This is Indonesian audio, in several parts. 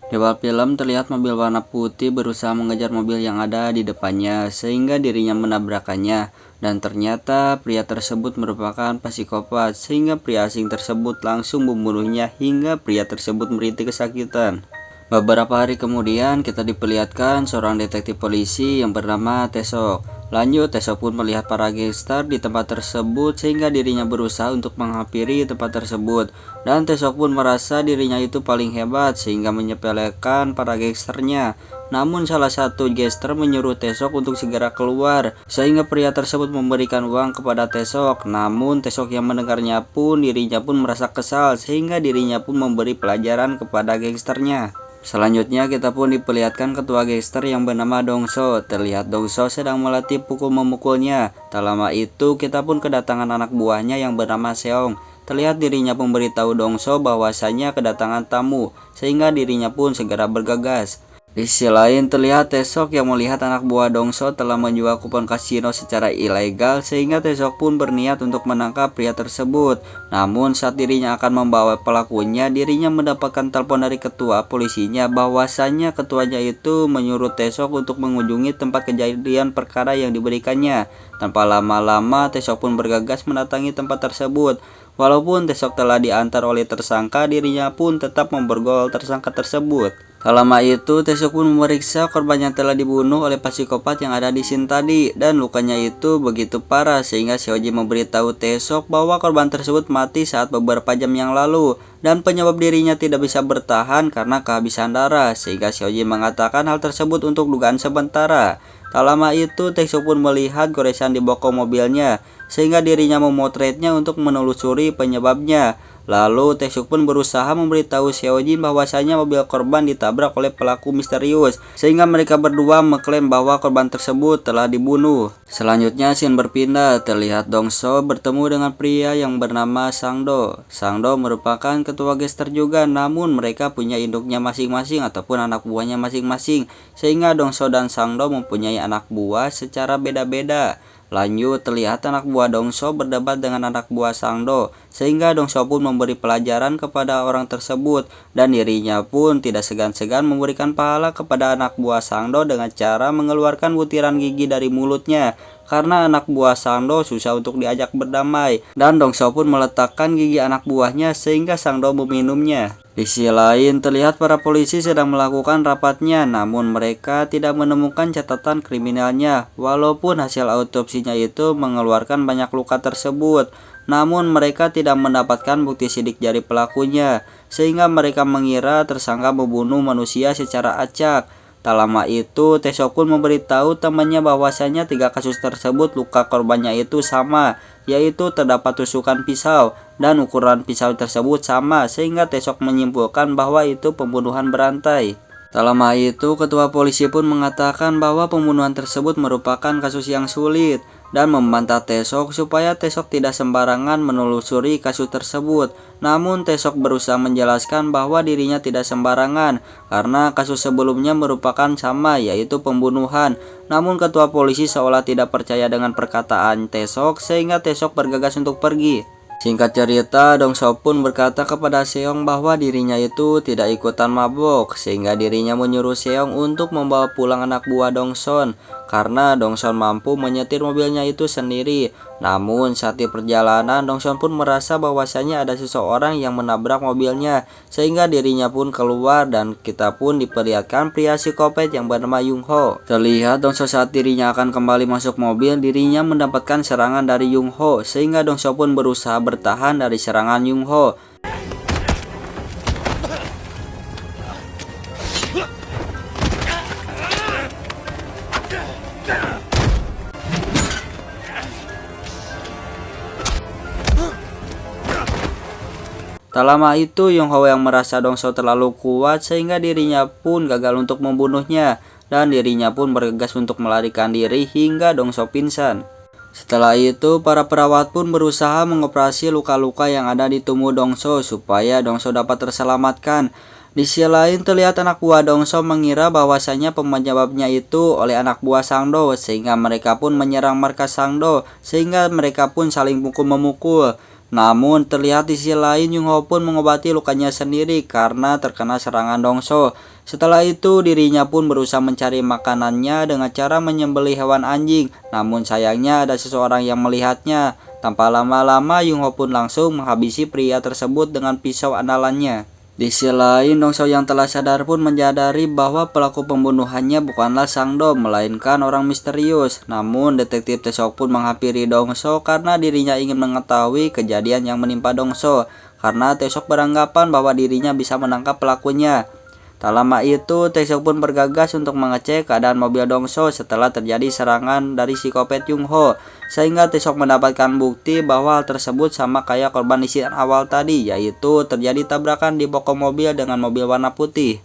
Di awal film terlihat mobil warna putih berusaha mengejar mobil yang ada di depannya sehingga dirinya menabrakannya. Dan ternyata pria tersebut merupakan psikopat sehingga pria asing tersebut langsung membunuhnya hingga pria tersebut merintih kesakitan. Beberapa hari kemudian kita diperlihatkan seorang detektif polisi yang bernama Tesok. Lanjut, Tesok pun melihat para gangster di tempat tersebut sehingga dirinya berusaha untuk menghampiri tempat tersebut. Dan Tesok pun merasa dirinya itu paling hebat sehingga menyepelekan para gangsternya. Namun salah satu gangster menyuruh Tesok untuk segera keluar sehingga pria tersebut memberikan uang kepada Tesok. Namun Tesok yang mendengarnya pun dirinya pun merasa kesal sehingga dirinya pun memberi pelajaran kepada gangsternya. Selanjutnya kita pun diperlihatkan ketua gangster yang bernama Dongso. Terlihat Dongso sedang melatih pukul memukulnya. Tak lama itu kita pun kedatangan anak buahnya yang bernama Seong. Terlihat dirinya pun memberitahu Dongso bahwasanya kedatangan tamu sehingga dirinya pun segera bergegas. Di sisi lain terlihat Tesok yang melihat anak buah Dongso telah menjual kupon kasino secara ilegal sehingga Tesok pun berniat untuk menangkap pria tersebut. Namun saat dirinya akan membawa pelakunya, dirinya mendapatkan telepon dari ketua polisinya bahwasanya ketuanya itu menyuruh Tesok untuk mengunjungi tempat kejadian perkara yang diberikannya. Tanpa lama-lama Tesok pun bergegas mendatangi tempat tersebut. Walaupun Tesok telah diantar oleh tersangka, dirinya pun tetap memborgol tersangka tersebut. Tak lama itu, Tesok pun memeriksa korban yang telah dibunuh oleh psikopat yang ada di sini tadi, dan lukanya itu begitu parah sehingga Seoji memberitahu Tesok bahwa korban tersebut mati saat beberapa jam yang lalu, dan penyebab dirinya tidak bisa bertahan karena kehabisan darah, sehingga Seoji mengatakan hal tersebut untuk dugaan sementara. Tak lama itu, Tesok pun melihat goresan di bokong mobilnya, sehingga dirinya memotretnya untuk menelusuri penyebabnya. Lalu Tesok pun berusaha memberitahu Seojin bahwasanya mobil korban ditabrak oleh pelaku misterius, sehingga mereka berdua mengklaim bahwa korban tersebut telah dibunuh. Selanjutnya scene berpindah, terlihat Dongso bertemu dengan pria yang bernama Sangdo. Sangdo merupakan ketua gangster juga, namun mereka punya induknya masing-masing ataupun anak buahnya masing-masing, sehingga Dongso dan Sangdo mempunyai anak buah secara beda-beda. Lanjut, terlihat anak buah Dongso berdebat dengan anak buah Sangdo, sehingga Dongso pun memberi pelajaran kepada orang tersebut, dan dirinya pun tidak segan-segan memberikan pahala kepada anak buah Sangdo dengan cara mengeluarkan butiran gigi dari mulutnya, karena anak buah Sangdo susah untuk diajak berdamai, dan Dongso pun meletakkan gigi anak buahnya sehingga Sangdo meminumnya. Di sisi lain, terlihat para polisi sedang melakukan rapatnya, namun mereka tidak menemukan catatan kriminalnya, walaupun hasil autopsinya itu mengeluarkan banyak luka tersebut. Namun mereka tidak mendapatkan bukti sidik jari pelakunya, sehingga mereka mengira tersangka membunuh manusia secara acak. Tak lama itu, Tesok pun memberitahu temannya bahwasanya 3 kasus tersebut luka korbannya itu sama, yaitu terdapat tusukan pisau, dan ukuran pisau tersebut sama, sehingga Tesok menyimpulkan bahwa itu pembunuhan berantai. Tak lama itu, ketua polisi pun mengatakan bahwa pembunuhan tersebut merupakan kasus yang sulit, dan membantah Tesok supaya Tesok tidak sembarangan menelusuri kasus tersebut. Namun Tesok berusaha menjelaskan bahwa dirinya tidak sembarangan karena kasus sebelumnya merupakan sama, yaitu pembunuhan. Namun ketua polisi seolah tidak percaya dengan perkataan Tesok sehingga Tesok bergegas untuk pergi. Singkat cerita, Dongso pun berkata kepada Seong bahwa dirinya itu tidak ikutan mabok, sehingga dirinya menyuruh Seong untuk membawa pulang anak buah Dongson, karena Dongson mampu menyetir mobilnya itu sendiri. Namun saat di perjalanan, Dongson pun merasa bahwasanya ada seseorang yang menabrak mobilnya, sehingga dirinya pun keluar, dan kita pun diperlihatkan pria psikopat yang bernama Yung Ho. Terlihat Dongso saat dirinya akan kembali masuk mobil, dirinya mendapatkan serangan dari Yung Ho, sehingga Dongso pun berusaha bertahan dari serangan Yung Ho. Tak lama itu, Yung Ho yang merasa Dongso terlalu kuat sehingga dirinya pun gagal untuk membunuhnya, dan dirinya pun bergegas untuk melarikan diri hingga Dongso pingsan. Setelah itu, para perawat pun berusaha mengoperasi luka-luka yang ada di tubuh Dongso supaya Dongso dapat terselamatkan. Di sisi lain, terlihat anak buah Dongso mengira bahwasanya penyebabnya itu oleh anak buah Sangdo, sehingga mereka pun menyerang markas Sangdo, sehingga mereka pun saling pukul-memukul. Namun terlihat di sisi lain Yung Ho pun mengobati lukanya sendiri karena terkena serangan Dongso. Setelah itu dirinya pun berusaha mencari makanannya dengan cara menyembelih hewan anjing. Namun sayangnya ada seseorang yang melihatnya. Tanpa lama-lama Yung Ho pun langsung menghabisi pria tersebut dengan pisau andalannya. Di sisi lain, Dongso yang telah sadar pun menyadari bahwa pelaku pembunuhannya bukanlah Sang Do, melainkan orang misterius. Namun, detektif Tae-seok pun menghampiri Dongso karena dirinya ingin mengetahui kejadian yang menimpa Dongso. Karena Tae-seok beranggapan bahwa dirinya bisa menangkap pelakunya. Tak lama itu, Tae-seok pun bergegas untuk mengecek keadaan mobil Dongso setelah terjadi serangan dari psikopat Yung Ho. Sehingga Tae-seok mendapatkan bukti bahwa hal tersebut sama kayak korban di scene awal tadi, yaitu terjadi tabrakan di bokong mobil dengan mobil warna putih.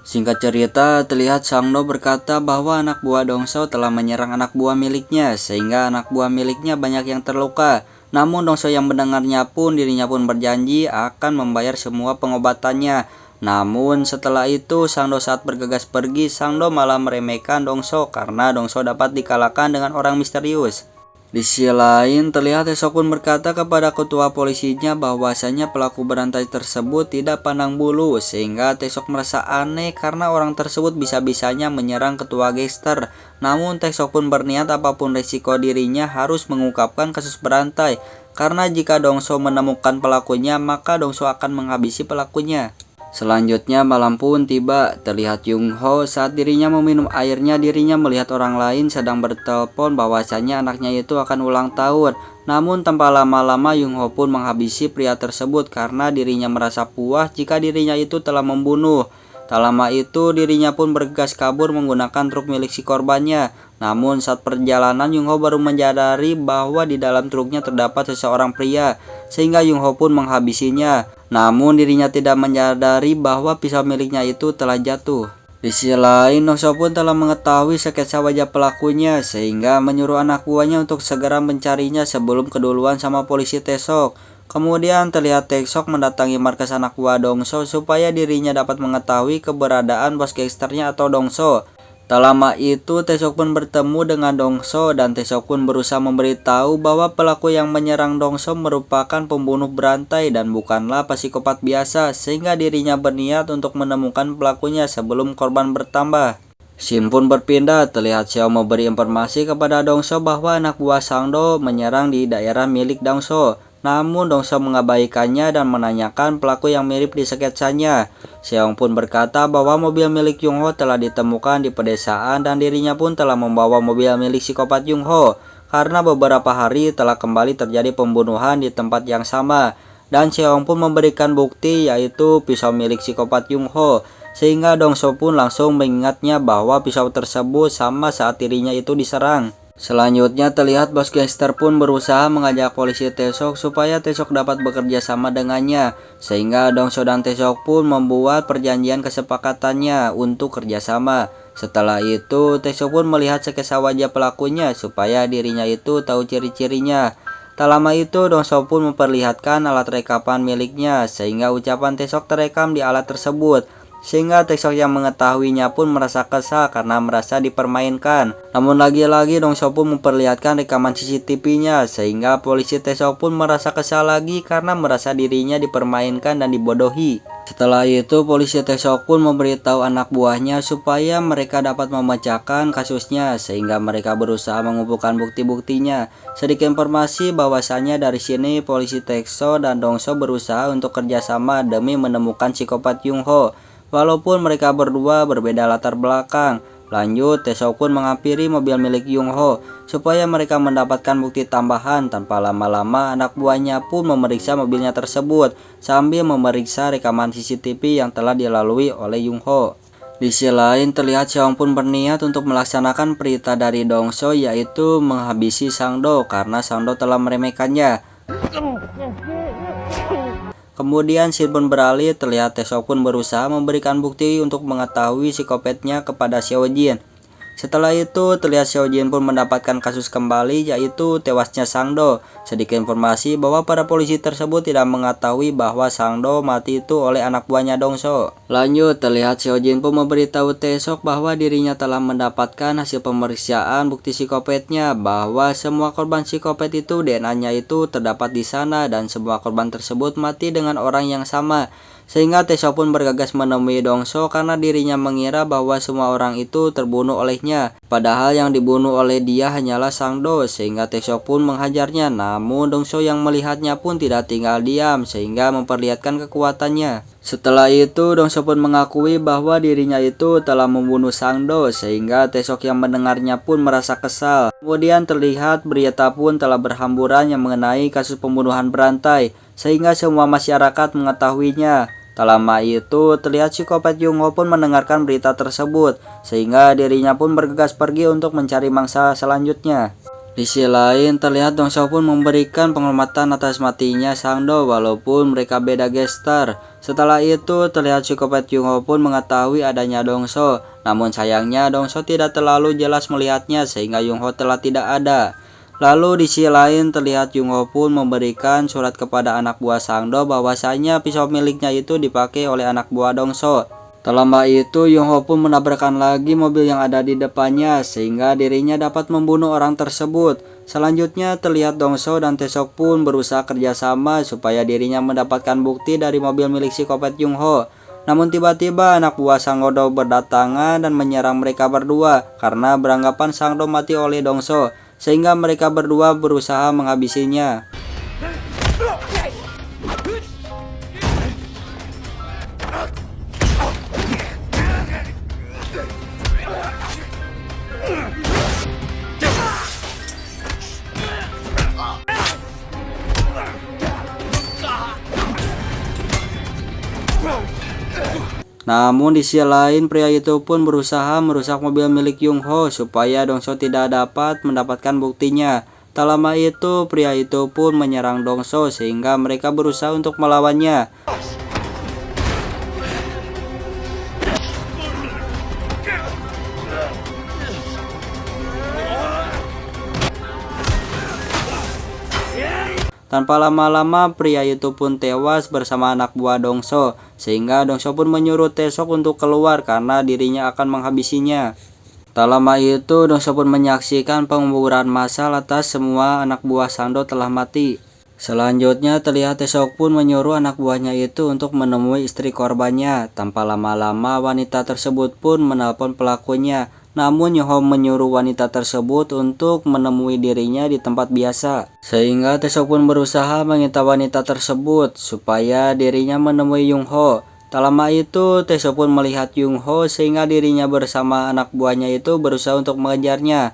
Singkat cerita, terlihat Sang Do berkata bahwa anak buah Dongso telah menyerang anak buah miliknya, sehingga anak buah miliknya banyak yang terluka. Namun Dongso yang mendengarnya pun dirinya pun berjanji akan membayar semua pengobatannya. Namun setelah itu Sang Do saat bergegas pergi, Sang Do malah meremehkan Dongso karena Dongso dapat dikalahkan dengan orang misterius. Di sisi lain, terlihat Tae-seok pun berkata kepada ketua polisinya bahwasanya pelaku berantai tersebut tidak pandang bulu, sehingga Tae-seok merasa aneh karena orang tersebut bisa-bisanya menyerang ketua gangster. Namun Tae-seok pun berniat apapun resiko dirinya harus mengungkapkan kasus berantai, karena jika Dongso menemukan pelakunya maka Dongso akan menghabisi pelakunya. Selanjutnya malam pun tiba, terlihat Yung Ho saat dirinya meminum airnya, dirinya melihat orang lain sedang bertelepon bahwasanya anaknya itu akan ulang tahun. Namun tanpa lama-lama Yung Ho pun menghabisi pria tersebut karena dirinya merasa puas jika dirinya itu telah membunuh. Tak lama itu dirinya pun bergegas kabur menggunakan truk milik si korbannya. Namun saat perjalanan Yung Ho baru menyadari bahwa di dalam truknya terdapat seseorang pria, sehingga Yung Ho pun menghabisinya. Namun dirinya tidak menyadari bahwa pisau miliknya itu telah jatuh. Di sisi lain, Dongso pun telah mengetahui sketsa wajah pelakunya, sehingga menyuruh anak buahnya untuk segera mencarinya sebelum keduluan sama polisi Tae-seok. Kemudian terlihat Tae-seok mendatangi markas anak buah Dongso supaya dirinya dapat mengetahui keberadaan bos gangsternya atau Dongso. Tak lama itu Tae-seok pun bertemu dengan Dongso dan Tae-seok pun berusaha memberitahu bahwa pelaku yang menyerang Dongso merupakan pembunuh berantai dan bukanlah psikopat biasa, sehingga dirinya berniat untuk menemukan pelakunya sebelum korban bertambah. Scene pun berpindah, terlihat Seo memberi informasi kepada Dongso bahwa anak buah Sang Do menyerang di daerah milik Dongso. Namun Dongso mengabaikannya dan menanyakan pelaku yang mirip di sketsanya. Seong pun berkata bahwa mobil milik Yung Ho telah ditemukan di pedesaan dan dirinya pun telah membawa mobil milik psikopat Yung Ho. Karena beberapa hari telah kembali terjadi pembunuhan di tempat yang sama. Dan Seong pun memberikan bukti yaitu pisau milik psikopat Yung Ho. Sehingga Dongso pun langsung mengingatnya bahwa pisau tersebut sama saat dirinya itu diserang. Selanjutnya terlihat bos gangster pun berusaha mengajak polisi Tae-seok supaya Tae-seok dapat bekerja sama dengannya, sehingga Dongso dan Tae-seok pun membuat perjanjian kesepakatannya untuk kerjasama. Setelah itu Tae-seok pun melihat sketsa wajah pelakunya supaya dirinya itu tahu ciri-cirinya. Tak lama itu Dongso pun memperlihatkan alat rekapan miliknya, sehingga ucapan Tae-seok terekam di alat tersebut. Sehingga Tae-seok yang mengetahuinya pun merasa kesal karena merasa dipermainkan. Namun lagi-lagi Dongso pun memperlihatkan rekaman CCTV-nya, sehingga polisi Tae-seok pun merasa kesal lagi karena merasa dirinya dipermainkan dan dibodohi. Setelah itu polisi Tae-seok pun memberitahu anak buahnya supaya mereka dapat memecahkan kasusnya, sehingga mereka berusaha mengumpulkan bukti-buktinya. Sedikit informasi bahwasannya dari sini polisi Tae-seok dan Dongso berusaha untuk kerjasama demi menemukan psikopat Yung Ho. Walaupun mereka berdua berbeda latar belakang. Lanjut, Tae-seok pun menghampiri mobil milik Yung Ho supaya mereka mendapatkan bukti tambahan. Tanpa lama-lama anak buahnya pun memeriksa mobilnya tersebut sambil memeriksa rekaman CCTV yang telah dilalui oleh Yung Ho. Di sisi lain terlihat Seong pun berniat untuk melaksanakan perintah dari Dongso yaitu menghabisi Sang Do karena Sang Do telah meremehkannya. Kemudian scene pun beralih, terlihat Tae-seok pun berusaha memberikan bukti untuk mengetahui psikopatnya kepada Seo Jin. Setelah itu terlihat Seojin pun mendapatkan kasus kembali, yaitu tewasnya Sangdo. Sedikit informasi bahwa para polisi tersebut tidak mengetahui bahwa Sangdo mati itu oleh anak buahnya Dongso. Lanjut, terlihat Seojin pun memberitahu Taesok bahwa dirinya telah mendapatkan hasil pemeriksaan bukti psikopatnya, bahwa semua korban psikopat itu DNA-nya itu terdapat di sana dan semua korban tersebut mati dengan orang yang sama. Sehingga Taesok pun bergegas menemui Dongso karena dirinya mengira bahwa semua orang itu terbunuh olehnya. Padahal yang dibunuh oleh dia hanyalah Sangdo, sehingga Taesok pun menghajarnya. Namun Dongso yang melihatnya pun tidak tinggal diam, sehingga memperlihatkan kekuatannya. Setelah itu Dongso pun mengakui bahwa dirinya itu telah membunuh Sangdo, sehingga Taesok yang mendengarnya pun merasa kesal. Kemudian terlihat berita pun telah berhamburan yang mengenai kasus pembunuhan berantai, sehingga semua masyarakat mengetahuinya. Tak lama itu terlihat psikopat Jungho pun mendengarkan berita tersebut, sehingga dirinya pun bergegas pergi untuk mencari mangsa selanjutnya. Di sisi lain terlihat Dongso pun memberikan penghormatan atas matinya Sangdo walaupun mereka beda gestar. Setelah itu terlihat psikopat Jungho pun mengetahui adanya Dongso, namun sayangnya Dongso tidak terlalu jelas melihatnya sehingga Jungho telah tidak ada. Lalu di sisi lain terlihat Jungho pun memberikan surat kepada anak buah Sangdo bahwasanya pisau miliknya itu dipakai oleh anak buah Dongso. Tak lama itu Jungho pun menabrakkan lagi mobil yang ada di depannya sehingga dirinya dapat membunuh orang tersebut. Selanjutnya terlihat Dongso dan Taesok pun berusaha kerjasama supaya dirinya mendapatkan bukti dari mobil milik psikopat Jungho. Namun tiba-tiba anak buah Sangdo berdatangan dan menyerang mereka berdua karena beranggapan Sangdo mati oleh Dongso, sehingga mereka berdua berusaha menghabisinya. Namun di sisi lain pria itu pun berusaha merusak mobil milik Jungho supaya Dongso tidak dapat mendapatkan buktinya. Tak lama itu pria itu pun menyerang Dongso sehingga mereka berusaha untuk melawannya. Tanpa lama-lama pria itu pun tewas bersama anak buah Dongso, sehingga Dongso pun menyuruh Taesok untuk keluar karena dirinya akan menghabisinya. Tak lama itu Dongso pun menyaksikan penguburan massal atas semua anak buah Sangdo telah mati. Selanjutnya terlihat Taesok pun menyuruh anak buahnya itu untuk menemui istri korbannya. Tanpa lama-lama wanita tersebut pun menelpon pelakunya. Namun Jungho menyuruh wanita tersebut untuk menemui dirinya di tempat biasa. Sehingga Taesok pun berusaha meminta wanita tersebut supaya dirinya menemui Jungho. Tak lama itu Taesok pun melihat Jungho sehingga dirinya bersama anak buahnya itu berusaha untuk mengejarnya.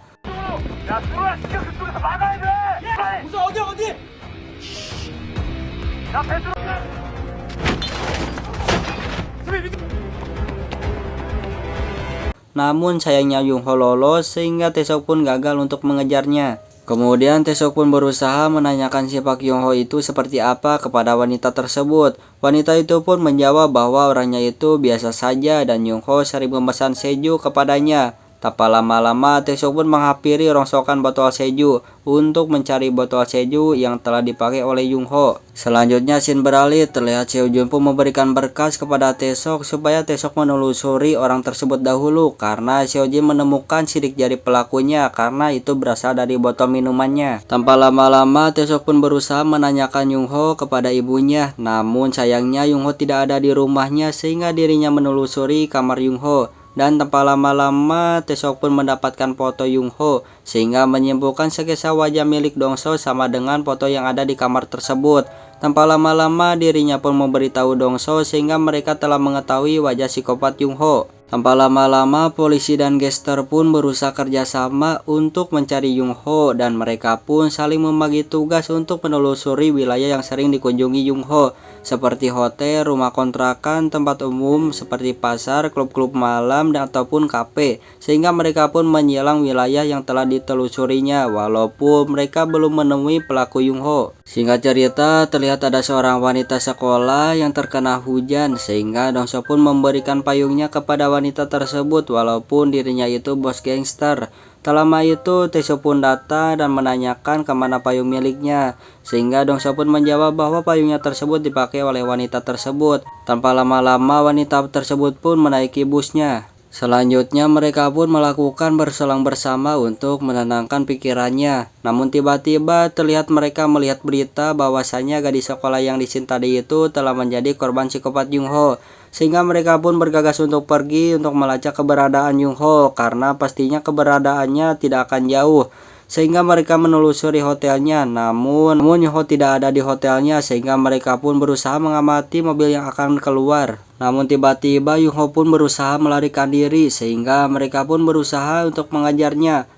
Namun sayangnya Jungho lolos sehingga Taesok pun gagal untuk mengejarnya. Kemudian Taesok pun berusaha menanyakan sifat Jungho itu seperti apa kepada wanita tersebut. Wanita itu pun menjawab bahwa orangnya itu biasa saja dan Jungho sering memesan seju kepadanya. Tak lama-lama Taesok pun menghampiri rongsokan botol seju untuk mencari botol seju yang telah dipakai oleh Jungho. Selanjutnya scene beralih, terlihat Seojun pun memberikan berkas kepada Taesok supaya Taesok menelusuri orang tersebut dahulu karena Seojun menemukan sidik jari pelakunya karena itu berasal dari botol minumannya. Tanpa lama-lama Taesok pun berusaha menanyakan Jungho kepada ibunya, namun sayangnya Jungho tidak ada di rumahnya sehingga dirinya menelusuri kamar Jungho. Dan tanpa lama-lama Taesok pun mendapatkan foto Jungho sehingga menyimpulkan sketsa wajah milik Dongso sama dengan foto yang ada di kamar tersebut. Tanpa lama-lama dirinya pun memberitahu Dongso sehingga mereka telah mengetahui wajah psikopat Jungho. Tanpa lama-lama polisi dan gangster pun berusaha kerjasama untuk mencari Jungho dan mereka pun saling membagi tugas untuk menelusuri wilayah yang sering dikunjungi Jungho seperti hotel, rumah kontrakan, tempat umum seperti pasar, klub-klub malam dan ataupun kafe, sehingga mereka pun menyilang wilayah yang telah ditelusurinya walaupun mereka belum menemui pelaku Jungho. Singkat cerita, terlihat ada seorang wanita sekolah yang terkena hujan sehingga Dongso pun memberikan payungnya kepada wanita wanita tersebut walaupun dirinya itu bos gangster. Tak lama itu Teso pun datang dan menanyakan kemana payung miliknya, sehingga Dongso pun menjawab bahwa payungnya tersebut dipakai oleh wanita tersebut. Tanpa lama-lama wanita tersebut pun menaiki busnya. Selanjutnya mereka pun melakukan berselang bersama untuk menenangkan pikirannya. Namun tiba-tiba terlihat mereka melihat berita bahwasanya gadis sekolah yang dicinta tadi itu telah menjadi korban psikopat Jung Ho. Sehingga mereka pun bergegas untuk pergi untuk melacak keberadaan Jung Ho karena pastinya keberadaannya tidak akan jauh. Sehingga mereka menelusuri hotelnya, namun Jung Ho tidak ada di hotelnya sehingga mereka pun berusaha mengamati mobil yang akan keluar. Namun tiba-tiba Jung Ho pun berusaha melarikan diri sehingga mereka pun berusaha untuk mengejarnya.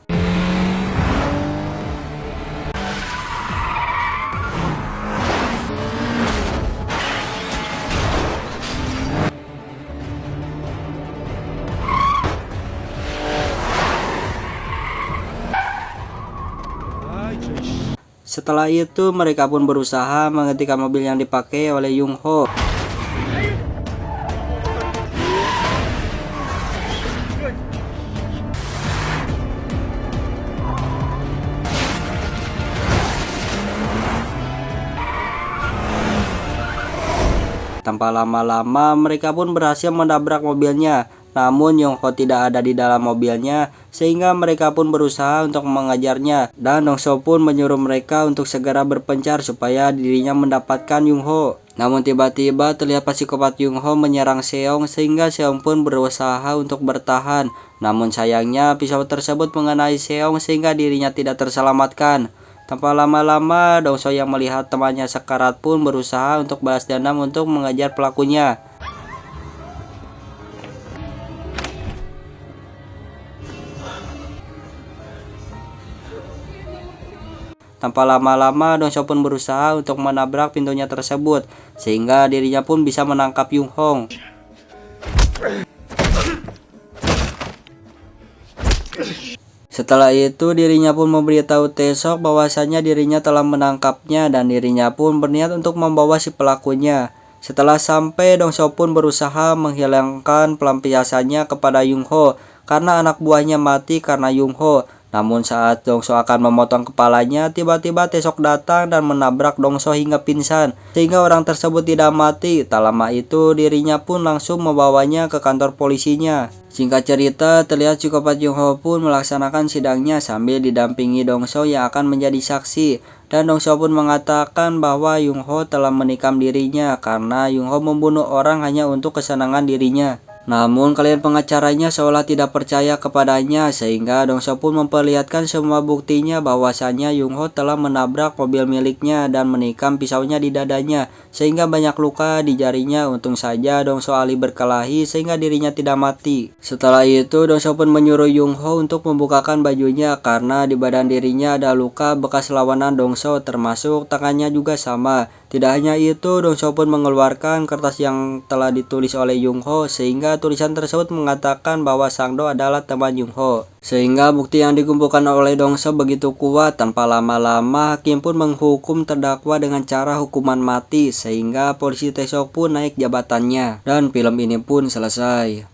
Setelah itu mereka pun berusaha menghentikan mobil yang dipakai oleh Jung Ho. Tanpa lama-lama mereka pun berhasil menabrak mobilnya. Namun Jung Ho tidak ada di dalam mobilnya sehingga mereka pun berusaha untuk mengejarnya dan Dongso pun menyuruh mereka untuk segera berpencar supaya dirinya mendapatkan Jung Ho. Namun tiba-tiba terlihat psikopat Jung Ho menyerang Seong sehingga Seong pun berusaha untuk bertahan. Namun sayangnya pisau tersebut mengenai Seong sehingga dirinya tidak terselamatkan. Tanpa lama-lama Dongso yang melihat temannya sekarat pun berusaha untuk balas dendam untuk mengejar pelakunya. Tanpa lama-lama Dongso pun berusaha untuk menabrak pintunya tersebut sehingga dirinya pun bisa menangkap Jung Ho. Setelah itu dirinya pun memberitahu Taesok bahwasanya dirinya telah menangkapnya dan dirinya pun berniat untuk membawa si pelakunya. Setelah sampai Dongso pun berusaha menghilangkan pelampiasannya kepada Jung Ho karena anak buahnya mati karena Jung Ho. Namun saat Dongso akan memotong kepalanya, tiba-tiba Taesok datang dan menabrak Dongso hingga pingsan, sehingga orang tersebut tidak mati. Tak lama itu dirinya pun langsung membawanya ke kantor polisinya. Singkat cerita, terlihat psikopat Jung Ho pun melaksanakan sidangnya sambil didampingi Dongso yang akan menjadi saksi. Dan Dongso pun mengatakan bahwa Jung Ho telah menikam dirinya karena Jung Ho membunuh orang hanya untuk kesenangan dirinya. Namun klien pengacaranya seolah tidak percaya kepadanya sehingga Dongso pun memperlihatkan semua buktinya bahwasanya Jung Ho telah menabrak mobil miliknya dan menikam pisaunya di dadanya sehingga banyak luka di jarinya. Untung saja Dongso alih berkelahi sehingga dirinya tidak mati. Setelah itu Dongso pun menyuruh Jung Ho untuk membukakan bajunya karena di badan dirinya ada luka bekas lawanan Dongso termasuk tangannya juga sama. Tidak hanya itu, Dongso pun mengeluarkan kertas yang telah ditulis oleh Jung Ho sehingga tulisan tersebut mengatakan bahwa Sangdo adalah teman Jung Ho. Sehingga bukti yang dikumpulkan oleh Dongso begitu kuat, tanpa lama-lama hakim pun menghukum terdakwa dengan cara hukuman mati sehingga polisi Taesok pun naik jabatannya dan film ini pun selesai.